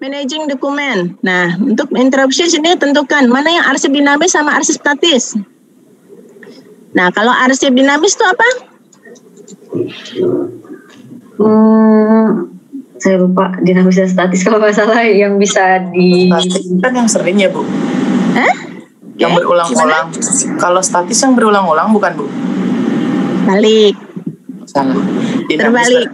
managing dokumen. Nah, untuk interupsi sini tentukan mana yang arsip dinamis sama arsip statis. Nah, kalau arsip dinamis itu apa? Saya lupa, dinamis dan statis kalau nggak salah yang bisa di... Statis kan yang sering ya, Bu? Yang berulang-ulang. Kalau statis yang berulang-ulang bukan, Bu? Balik. Salah. Terbalik.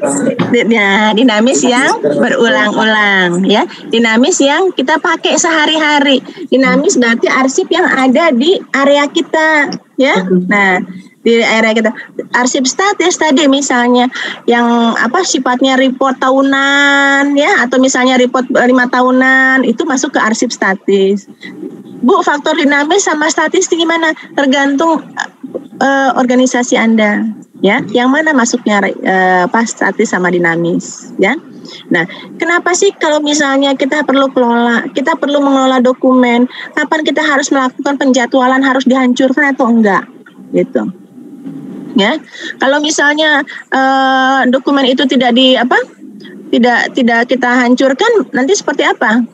Nah, dinamis yang berulang-ulang ya. Dinamis yang kita pakai sehari-hari. Dinamis berarti arsip yang ada di area kita ya. Nah, di area kita. Arsip statis tadi misalnya yang apa sifatnya report tahunan ya, atau misalnya report 5 tahunan, itu masuk ke arsip statis. Bu, faktor dinamis sama statis gimana? Tergantung organisasi Anda ya. Yang mana masuknya statis sama dinamis ya. Nah, kenapa sih kalau misalnya kita perlu mengelola dokumen, kapan kita harus melakukan penjadwalan, harus dihancurkan atau enggak gitu. Ya, kalau misalnya dokumen itu tidak kita hancurkan, nanti seperti apa?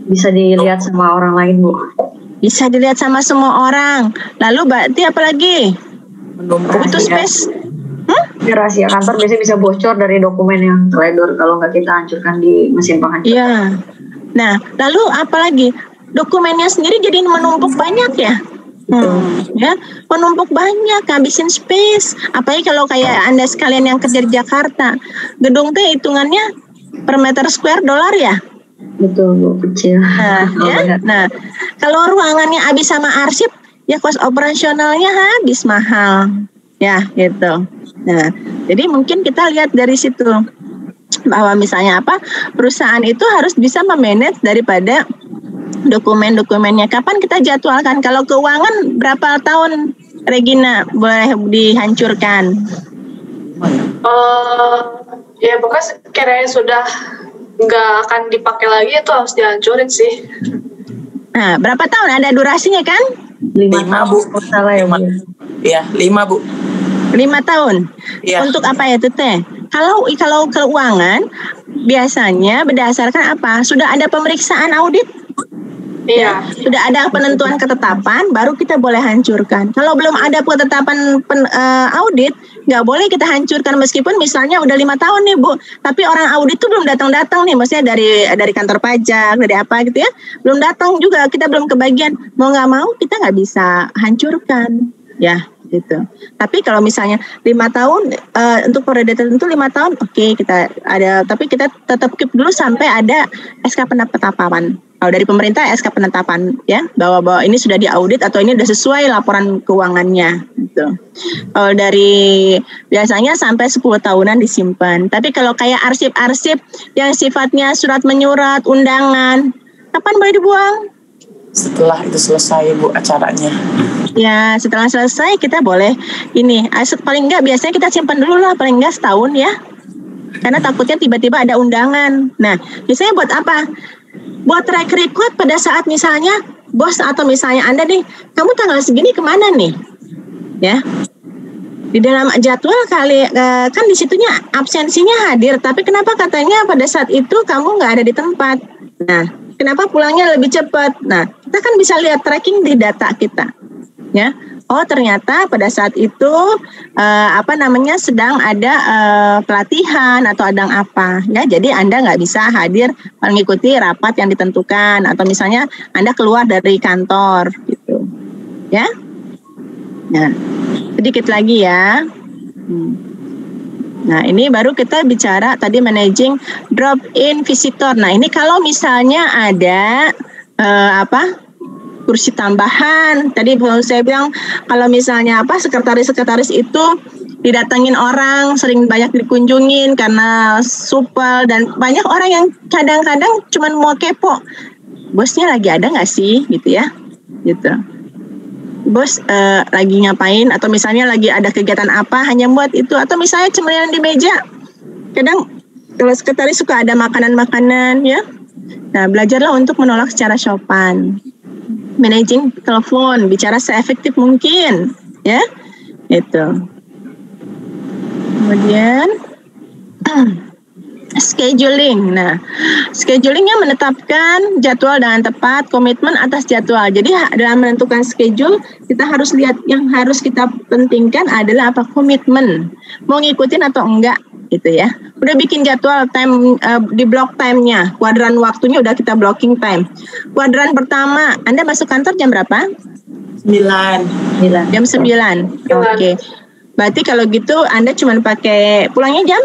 Bisa dilihat sama orang lain, Bu. Bisa dilihat sama semua orang. Lalu berarti apa lagi? Butuh space. Rahasia kantor biasanya bisa bocor dari dokumen yang teledor kalau nggak kita hancurkan di mesin penghancur. Iya. Nah, lalu apa lagi? Dokumennya sendiri jadi menumpuk banyak ya. Ya, menumpuk banyak, habisin space. Apalagi kalau kayak Anda sekalian yang kerja di Jakarta, gedung teh hitungannya per meter square dolar ya. Betul, Bu, kecil. Nah, kalau ruangannya habis sama arsip, ya cost operasionalnya habis mahal, ya gitu. Nah, jadi mungkin kita lihat dari situ bahwa misalnya perusahaan itu harus bisa memanage daripada dokumen-dokumennya. Kapan kita jadwalkan? Kalau keuangan berapa tahun, Regina, boleh dihancurkan? Ya pokoknya kiranya sudah nggak akan dipakai lagi, itu harus dihancurin sih. Nah, berapa tahun? Ada durasinya kan? 5, Bu. Salah ya, Bu. Iya, 5, Bu. 5 tahun. Ya. Untuk apa itu teh? Kalau keuangan biasanya berdasarkan apa? Sudah ada pemeriksaan audit. Iya. Sudah ada penentuan ketetapan, baru kita boleh hancurkan. Kalau belum ada ketetapan audit, nggak boleh kita hancurkan meskipun misalnya udah 5 tahun nih, Bu. Tapi orang audit tuh belum datang nih, maksudnya dari kantor pajak, dari apa gitu ya, belum datang juga, kita belum kebagian. Mau nggak mau kita nggak bisa hancurkan, ya gitu. Tapi kalau misalnya 5 tahun untuk periode tertentu 5 tahun, oke, kita ada, tapi kita tetap keep dulu sampai ada SK penetapan. Kalau dari pemerintah SK penetapan ya, bahwa ini sudah diaudit atau ini sudah sesuai laporan keuangannya gitu. Kalau dari biasanya sampai 10 tahunan disimpan. Tapi kalau kayak arsip-arsip yang sifatnya surat menyurat, undangan, kapan boleh dibuang? Setelah itu selesai, Bu, acaranya. Ya, setelah selesai kita boleh ini, paling enggak biasanya kita simpan dulu lah, paling enggak setahun ya. Karena takutnya tiba-tiba ada undangan. Nah, biasanya buat apa? Buat track record pada saat misalnya bos atau misalnya Anda nih, kamu tanggal segini kemana nih? Ya, di dalam jadwal kali kan di situnya absensinya hadir, tapi kenapa katanya pada saat itu kamu nggak ada di tempat? Nah, kenapa pulangnya lebih cepat? Nah, kita kan bisa lihat tracking di data kita, ya. Oh, ternyata pada saat itu sedang ada pelatihan atau adang apa ya, jadi Anda nggak bisa hadir mengikuti rapat yang ditentukan, atau misalnya Anda keluar dari kantor gitu ya. Nah, sedikit lagi ya. Nah, ini baru kita bicara tadi managing drop in visitor. Nah, ini kalau misalnya ada kursi tambahan. Tadi saya bilang kalau misalnya sekretaris-sekretaris itu didatengin orang, sering banyak dikunjungin karena supel, dan banyak orang yang kadang-kadang cuma mau kepo. Bosnya lagi ada nggak sih gitu ya? Gitu. Bos lagi ngapain, atau misalnya lagi ada kegiatan apa, hanya buat itu, atau misalnya cemilan di meja. Kadang kalau sekretaris suka ada makanan-makanan ya. Nah, belajarlah untuk menolak secara sopan. Managing telepon, bicara seefektif mungkin, ya, itu. Kemudian Scheduling. Nah, schedulingnya menetapkan jadwal dengan tepat, komitmen atas jadwal. Jadi dalam menentukan schedule, kita harus lihat yang harus kita pentingkan adalah apa? Komitmen. Mau ngikutin atau enggak gitu ya. Udah bikin jadwal time di block time-nya, kuadran waktunya udah kita blocking time. Kuadran pertama, Anda masuk kantor jam berapa? 9. Jam 9. Oke. Berarti kalau gitu Anda cuma pakai pulangnya jam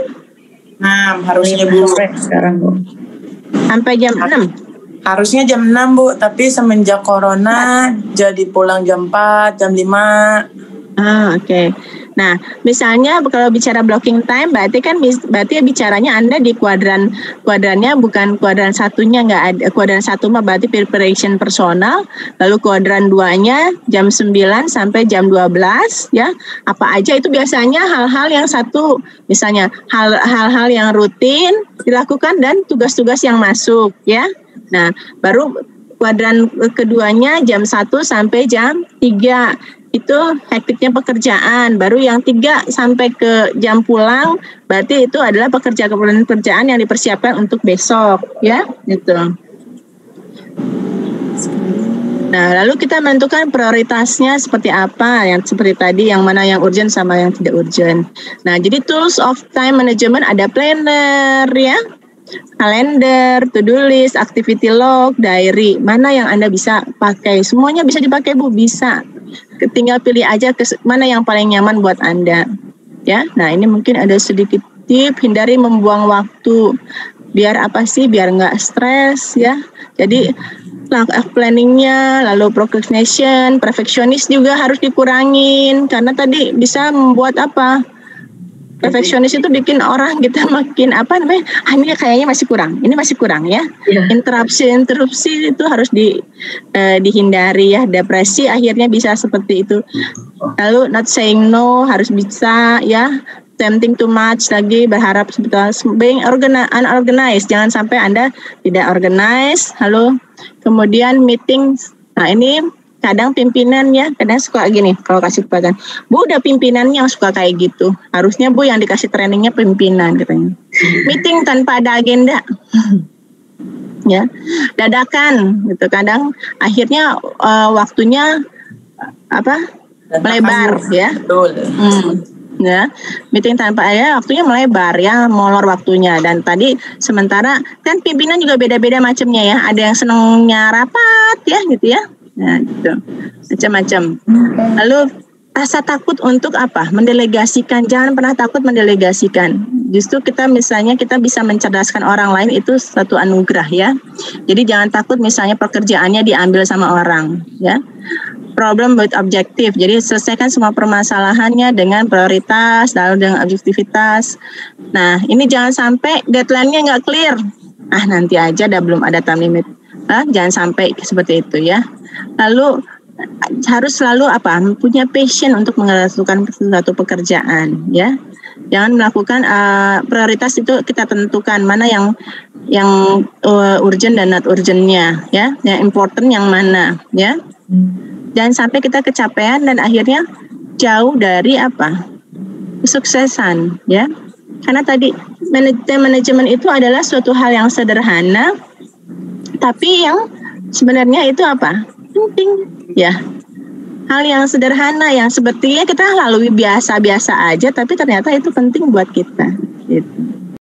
6 harusnya Bu. Sekarang Bu. sampai jam 6. Harusnya jam 6 Bu, tapi semenjak corona jadi pulang jam 4, jam 5. Oke. Nah, misalnya kalau bicara blocking time, berarti bicaranya Anda di kuadrannya bukan kuadran satunya, nggak ada kuadran satu mah berarti preparation personal, lalu kuadran 2-nya jam 9 sampai jam 12 ya. Apa aja itu biasanya hal-hal yang satu, misalnya hal-hal yang rutin dilakukan dan tugas-tugas yang masuk ya. Nah, baru kuadran keduanya jam 1 sampai jam 3. Itu hektiknya pekerjaan. Baru yang 3 sampai ke jam pulang, berarti itu adalah pekerjaan yang dipersiapkan untuk besok ya, gitu. Nah, lalu kita menentukan prioritasnya seperti apa, yang seperti tadi, yang mana yang urgent sama yang tidak urgent. Nah, jadi tools of time management ada planner ya, kalender, to-do list, activity log, diary. Mana yang Anda bisa pakai? Semuanya bisa dipakai Bu, bisa. Tinggal pilih aja mana yang paling nyaman buat Anda. Ya, nah ini mungkin ada sedikit tip, hindari membuang waktu. Biar apa sih? Biar nggak stres ya. Jadi planningnya, lalu procrastination, perfectionist juga harus dikurangin karena tadi bisa membuat apa? Perfeksionis itu bikin orang kita makin ini kayaknya masih kurang, ini masih kurang ya. Interupsi itu harus dihindari ya. Depresi akhirnya bisa seperti itu. Lalu not saying no harus bisa ya. Tempting too much lagi, berharap sebetulnya being unorganized, jangan sampai Anda tidak organized. Lalu kemudian meetings. Nah ini kadang pimpinan ya, kadang suka gini kalau kasih kepada Bu, udah pimpinannya yang suka kayak gitu. Harusnya Bu yang dikasih trainingnya pimpinan katanya. Meeting tanpa ada agenda. Ya, dadakan gitu. Kadang akhirnya waktunya melebar ya. Ya, meeting tanpa ada waktunya melebar ya, molor waktunya. Dan tadi sementara kan pimpinan juga beda-beda macamnya ya. Ada yang senangnya rapat ya gitu ya. Nah, gitu. Macam-macam. Lalu rasa takut untuk apa? Mendelegasikan. Jangan pernah takut mendelegasikan. Justru kita bisa mencerdaskan orang lain, itu satu anugerah ya. Jadi jangan takut misalnya pekerjaannya diambil sama orang ya. Problem with objective. Jadi selesaikan semua permasalahannya dengan prioritas, lalu dengan objektivitas. Nah, ini jangan sampai deadline-nya nggak clear. Nanti aja belum ada time limit. Jangan sampai seperti itu ya. Lalu harus selalu punya passion untuk melakukan suatu pekerjaan ya. Jangan melakukan prioritas itu kita tentukan mana yang urgent dan not urgentnya ya. Yang important yang mana ya. Jangan sampai kita kecapean dan akhirnya jauh dari kesuksesan ya. Karena tadi manajemen itu adalah suatu hal yang sederhana, tapi yang sebenarnya itu penting ya. Hal yang sederhana yang sepertinya kita lalui biasa-biasa aja, tapi ternyata itu penting buat kita gitu.